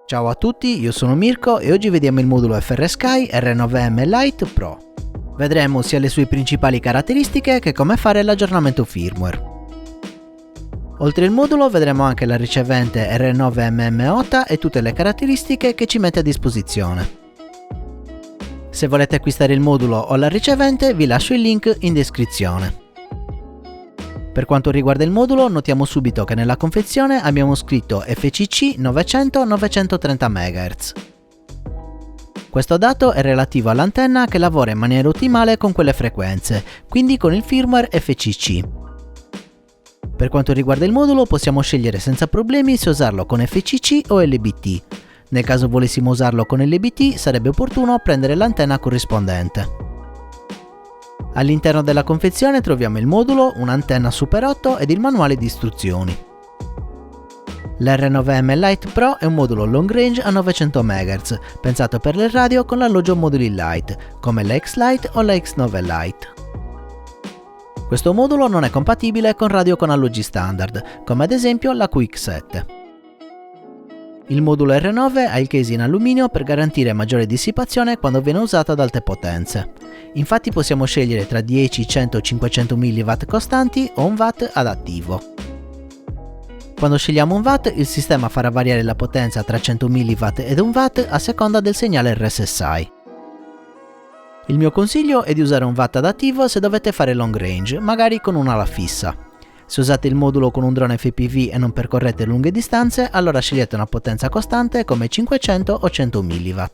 Ciao a tutti, io sono Mirko e oggi vediamo il modulo FrSky R9M Lite Pro. Vedremo sia le sue principali caratteristiche che come fare l'aggiornamento firmware. Oltre il modulo vedremo anche la ricevente R9MM8 e tutte le caratteristiche che ci mette a disposizione. Se volete acquistare il modulo o la ricevente vi lascio il link in descrizione. Per quanto riguarda il modulo, notiamo subito che nella confezione abbiamo scritto FCC 900-930 MHz. Questo dato è relativo all'antenna che lavora in maniera ottimale con quelle frequenze, quindi con il firmware FCC. Per quanto riguarda il modulo, possiamo scegliere senza problemi se usarlo con FCC o LBT. Nel caso volessimo usarlo con LBT, sarebbe opportuno prendere l'antenna corrispondente. All'interno della confezione troviamo il modulo, un'antenna Super 8 ed il manuale di istruzioni. L'R9M Lite Pro è un modulo long range a 900 MHz, pensato per le radio con l'alloggio moduli Lite, come la X-Lite o la X9 Lite. Questo modulo non è compatibile con radio con alloggi standard, come ad esempio la QX7. Il modulo R9 ha il case in alluminio per garantire maggiore dissipazione quando viene usato ad alte potenze. Infatti possiamo scegliere tra 10, 100 o 500 mW costanti o 1 watt adattivo. Quando scegliamo 1 watt il sistema farà variare la potenza tra 100 mW ed 1 watt a seconda del segnale RSSI. Il mio consiglio è di usare 1 watt adattivo se dovete fare long range, magari con un'ala fissa. Se usate il modulo con un drone FPV e non percorrete lunghe distanze, allora scegliete una potenza costante come 500 o 100 mW.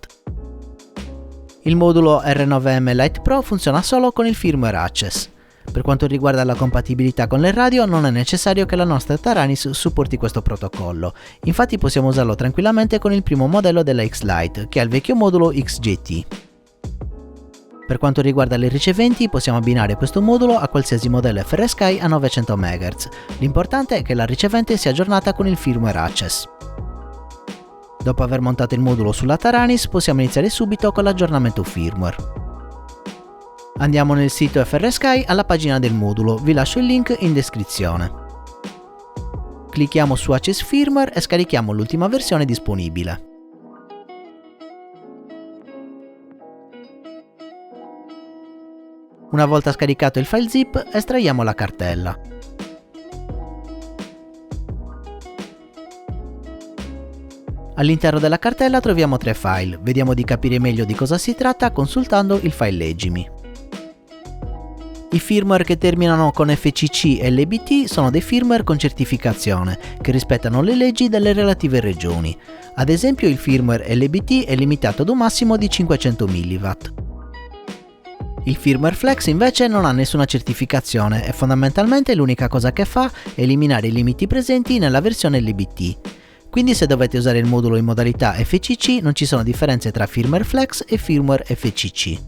Il modulo R9M Lite Pro funziona solo con il firmware Access. Per quanto riguarda la compatibilità con le radio, non è necessario che la nostra Taranis supporti questo protocollo, infatti possiamo usarlo tranquillamente con il primo modello della X-Lite, che ha il vecchio modulo XGT. Per quanto riguarda le riceventi, possiamo abbinare questo modulo a qualsiasi modello FrSky a 900 MHz. L'importante è che la ricevente sia aggiornata con il firmware Access. Dopo aver montato il modulo sulla Taranis, possiamo iniziare subito con l'aggiornamento firmware. Andiamo nel sito FrSky alla pagina del modulo, vi lascio il link in descrizione. Clicchiamo su Access Firmware e scarichiamo l'ultima versione disponibile. Una volta scaricato il file zip, estraiamo la cartella. All'interno della cartella troviamo 3 file, vediamo di capire meglio di cosa si tratta consultando il file leggimi. I firmware che terminano con FCC e LBT sono dei firmware con certificazione, che rispettano le leggi delle relative regioni. Ad esempio il firmware LBT è limitato ad un massimo di 500 mW. Il firmware Flex invece non ha nessuna certificazione e fondamentalmente l'unica cosa che fa è eliminare i limiti presenti nella versione LBT. Quindi se dovete usare il modulo in modalità FCC non ci sono differenze tra firmware Flex e firmware FCC.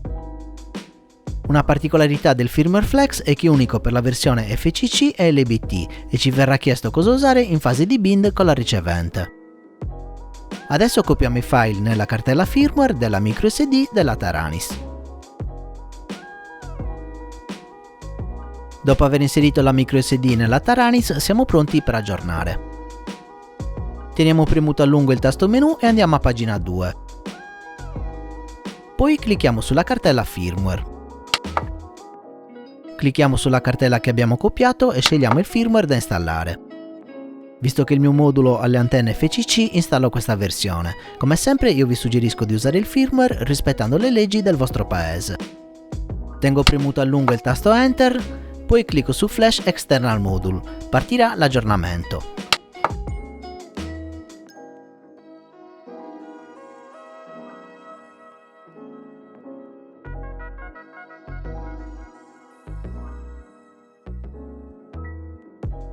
Una particolarità del firmware Flex è che è unico per la versione FCC e LBT e ci verrà chiesto cosa usare in fase di bind con la ricevente. Adesso copiamo i file nella cartella firmware della microSD della Taranis. Dopo aver inserito la microSD nella Taranis siamo pronti per aggiornare. Teniamo premuto a lungo il tasto menu e andiamo a pagina 2. Poi clicchiamo sulla cartella firmware. Clicchiamo sulla cartella che abbiamo copiato e scegliamo il firmware da installare. Visto che il mio modulo ha le antenne FCC, installo questa versione. Come sempre io vi suggerisco di usare il firmware rispettando le leggi del vostro paese. Tengo premuto a lungo il tasto Enter. Poi clicco su Flash External Module, partirà l'aggiornamento.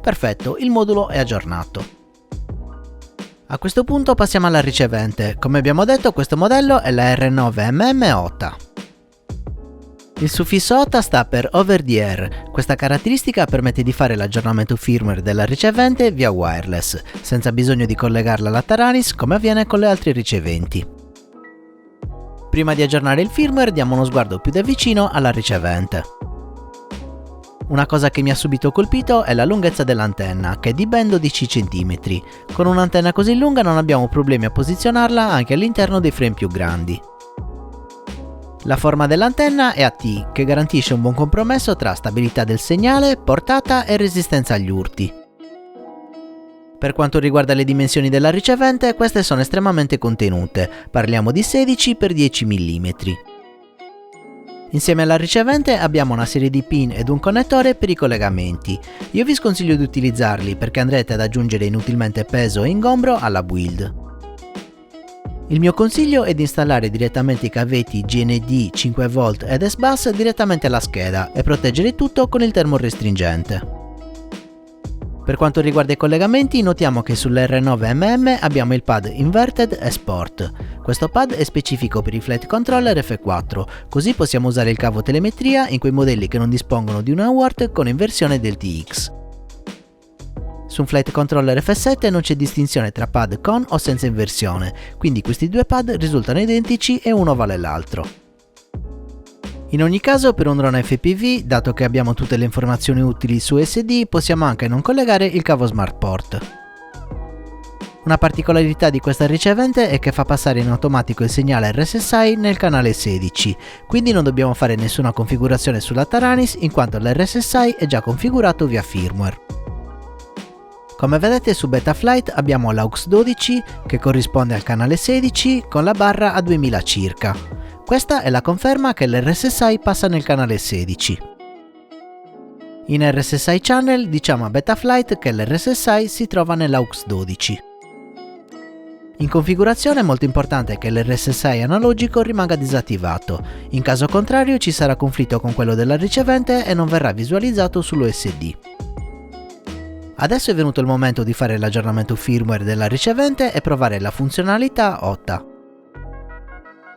Perfetto, il modulo è aggiornato. A questo punto passiamo alla ricevente, come abbiamo detto questo modello è la R9MM8. Il suffisso 8 sta per Over the Air, questa caratteristica permette di fare l'aggiornamento firmware della ricevente via wireless, senza bisogno di collegarla alla Taranis come avviene con le altre riceventi. Prima di aggiornare il firmware diamo uno sguardo più da vicino alla ricevente. Una cosa che mi ha subito colpito è la lunghezza dell'antenna, che è di ben 12 cm. Con un'antenna così lunga non abbiamo problemi a posizionarla anche all'interno dei frame più grandi. La forma dell'antenna è a T, che garantisce un buon compromesso tra stabilità del segnale, portata e resistenza agli urti. Per quanto riguarda le dimensioni della ricevente, queste sono estremamente contenute, parliamo di 16 x 10 mm. Insieme alla ricevente abbiamo una serie di pin ed un connettore per i collegamenti. Io vi sconsiglio di utilizzarli perché andrete ad aggiungere inutilmente peso e ingombro alla build. Il mio consiglio è di installare direttamente i cavetti GND 5V ed S-Bus direttamente alla scheda e proteggere tutto con il termorestringente. Per quanto riguarda i collegamenti, notiamo che sull'R9mm abbiamo il pad Inverted e Sport. Questo pad è specifico per i Flight Controller F4, così possiamo usare il cavo telemetria in quei modelli che non dispongono di una UART con inversione del TX. Su un Flight Controller F7 non c'è distinzione tra pad con o senza inversione, quindi questi due pad risultano identici e uno vale l'altro. In ogni caso, per un drone FPV, dato che abbiamo tutte le informazioni utili su SD, possiamo anche non collegare il cavo SmartPort. Una particolarità di questa ricevente è che fa passare in automatico il segnale RSSI nel canale 16, quindi non dobbiamo fare nessuna configurazione sulla Taranis in quanto l'RSSI è già configurato via firmware. Come vedete su Betaflight abbiamo l'AUX 12 che corrisponde al canale 16 con la barra a 2000 circa. Questa è la conferma che l'RSSI passa nel canale 16. In RSSI Channel diciamo a Betaflight che l'RSSI si trova nell'AUX 12. In configurazione è molto importante che l'RSSI analogico rimanga disattivato, in caso contrario ci sarà conflitto con quello della ricevente e non verrà visualizzato sull'OSD. Adesso è venuto il momento di fare l'aggiornamento firmware della ricevente e provare la funzionalità OTA.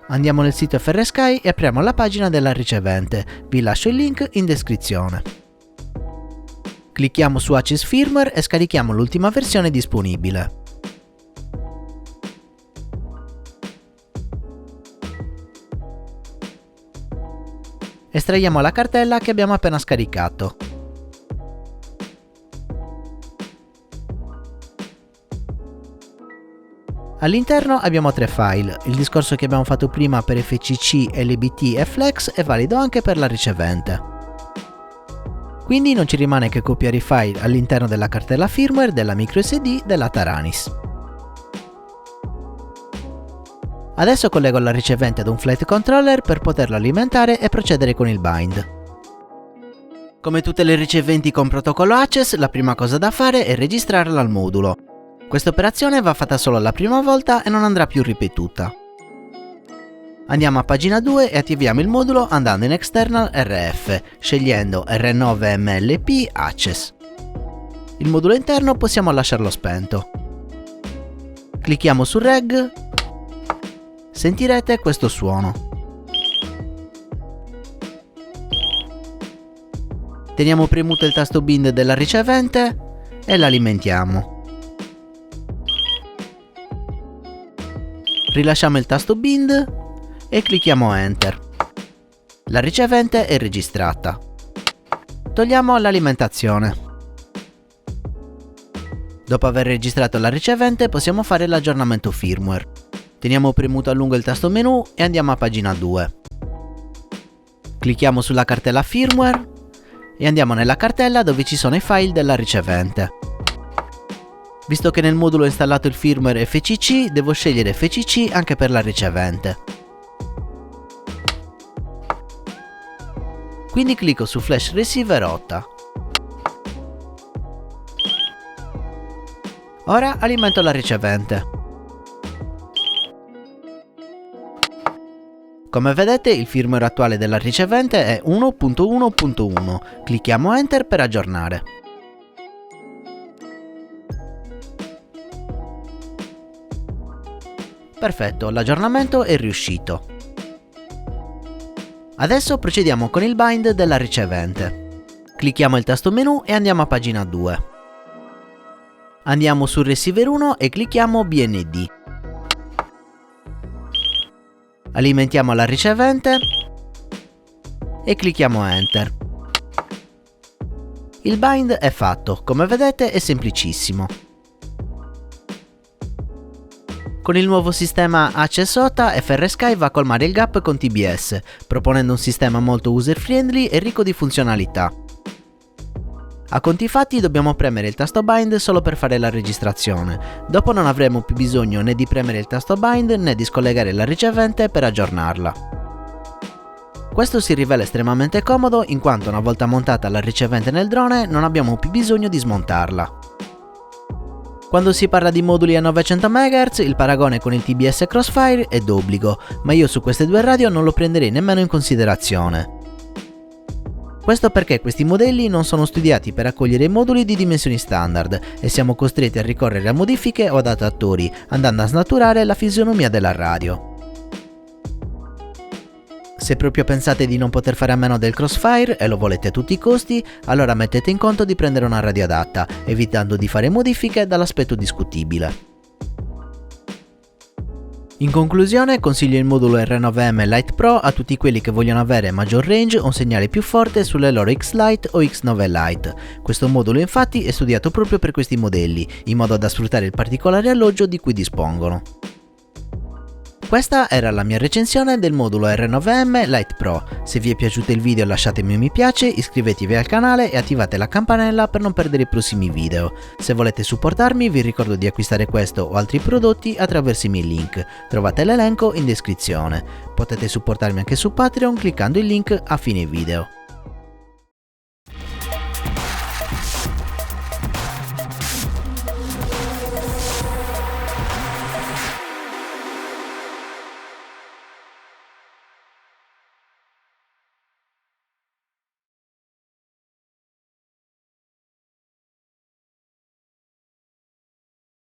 Andiamo nel sito FrSky e apriamo la pagina della ricevente, vi lascio il link in descrizione. Clicchiamo su Access Firmware e scarichiamo l'ultima versione disponibile. Estraiamo la cartella che abbiamo appena scaricato. All'interno abbiamo tre file, il discorso che abbiamo fatto prima per FCC, LBT e Flex è valido anche per la ricevente. Quindi non ci rimane che copiare i file all'interno della cartella firmware della microSD della Taranis. Adesso collego la ricevente ad un flight controller per poterlo alimentare e procedere con il bind. Come tutte le riceventi con protocollo Access, la prima cosa da fare è registrarla al modulo. Questa operazione va fatta solo la prima volta e non andrà più ripetuta. Andiamo a pagina 2 e attiviamo il modulo andando in External RF, scegliendo R9MLP Access. Il modulo interno possiamo lasciarlo spento. Clicchiamo su Reg, sentirete questo suono. Teniamo premuto il tasto bind della ricevente e l'alimentiamo. Rilasciamo il tasto bind e clicchiamo Enter. La ricevente è registrata. Togliamo l'alimentazione. Dopo aver registrato la ricevente possiamo fare l'aggiornamento firmware. Teniamo premuto a lungo il tasto menu e andiamo a pagina 2. Clicchiamo sulla cartella firmware e andiamo nella cartella dove ci sono i file della ricevente. Visto che nel modulo è installato il firmware FCC, devo scegliere FCC anche per la ricevente. Quindi clicco su Flash Receiver OTA. Ora alimento la ricevente. Come vedete il firmware attuale della ricevente è 1.1.1, clicchiamo Enter per aggiornare. Perfetto, l'aggiornamento è riuscito. Adesso procediamo con il bind della ricevente. Clicchiamo il tasto menu e andiamo a pagina 2. Andiamo sul receiver 1 e clicchiamo BND. Alimentiamo la ricevente e clicchiamo Enter. Il bind è fatto, come vedete è semplicissimo. Con il nuovo sistema ACE-SOTA, FrSky va a colmare il gap con TBS, proponendo un sistema molto user-friendly e ricco di funzionalità. A conti fatti dobbiamo premere il tasto bind solo per fare la registrazione, dopo non avremo più bisogno né di premere il tasto bind né di scollegare la ricevente per aggiornarla. Questo si rivela estremamente comodo in quanto una volta montata la ricevente nel drone non abbiamo più bisogno di smontarla. Quando si parla di moduli a 900 MHz il paragone con il TBS Crossfire è d'obbligo, ma io su queste due radio non lo prenderei nemmeno in considerazione. Questo perché questi modelli non sono studiati per accogliere i moduli di dimensioni standard e siamo costretti a ricorrere a modifiche o adattatori, andando a snaturare la fisionomia della radio. Se proprio pensate di non poter fare a meno del Crossfire e lo volete a tutti i costi, allora mettete in conto di prendere una radio adatta, evitando di fare modifiche dall'aspetto discutibile. In conclusione consiglio il modulo R9M Lite Pro a tutti quelli che vogliono avere maggior range o un segnale più forte sulle loro X-Lite o X9 Lite. Questo modulo infatti è studiato proprio per questi modelli, in modo da sfruttare il particolare alloggio di cui dispongono. Questa era la mia recensione del modulo R9M Lite Pro. Se vi è piaciuto il video lasciatemi un mi piace, iscrivetevi al canale e attivate la campanella per non perdere i prossimi video. Se volete supportarmi vi ricordo di acquistare questo o altri prodotti attraverso i miei link, trovate l'elenco in descrizione. Potete supportarmi anche su Patreon cliccando il link a fine video.